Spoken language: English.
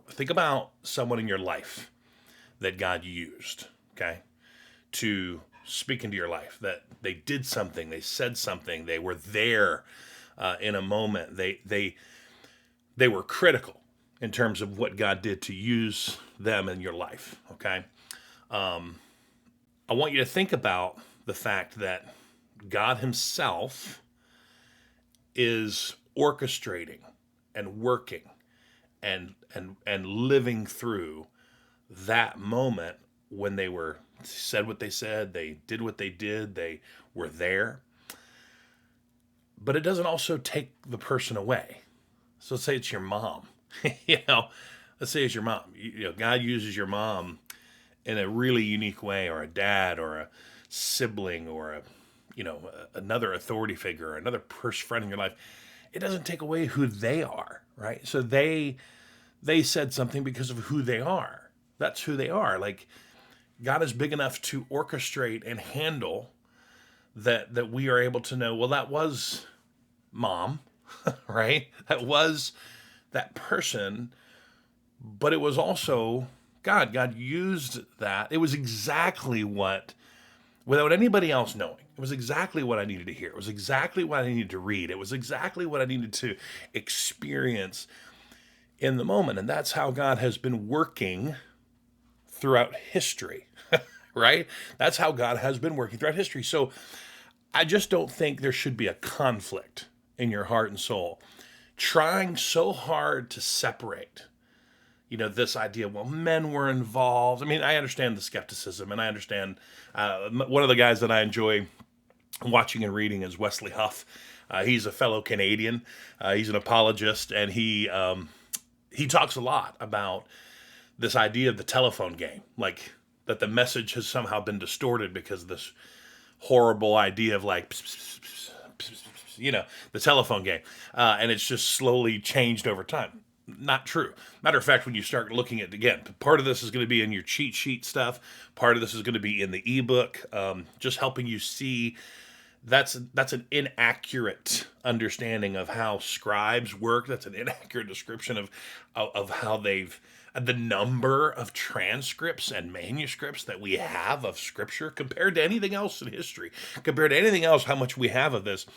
Think about someone in your life that God used, okay, to speak into your life, that they did something, they said something, they were there in a moment. They were critical in terms of what God did to use them in your life, okay? I want you to think about the fact that God Himself is orchestrating and working and living through that moment when they were said what they said, they did what they did, they were there. But it doesn't also take the person away. So let's say it's your mom. you know, let's say it's your mom. God uses your mom in a really unique way, or a dad, or a sibling, or another authority figure, or another person friend in your life. It doesn't take away who they are, right? So they said something because of who they are. That's who they are. Like, God is big enough to orchestrate and handle that we are able to know, well, that was mom, right? That was that person, but it was also God. God used that. It was exactly what, without anybody else knowing, it was exactly what I needed to hear. It was exactly what I needed to read. It was exactly what I needed to experience in the moment. And that's how God has been working throughout history, right? That's how God has been working throughout history. So I just don't think there should be a conflict in your heart and soul trying so hard to separate, this idea, well, men were involved. I mean, I understand the skepticism, and I understand one of the guys that I enjoy watching and reading is Wesley Huff. He's a fellow Canadian. He's an apologist, and he talks a lot about this idea of the telephone game, like that the message has somehow been distorted because of this horrible idea of like, the telephone game, and it's just slowly changed over time. Not true. Matter of fact, when you start looking at it again, part of this is going to be in your cheat sheet stuff. Part of this is going to be in the ebook, just helping you see that's an inaccurate understanding of how scribes work. That's an inaccurate description of how they've the number of transcripts and manuscripts that we have of scripture compared to anything else in history, compared to anything else, how much we have of this.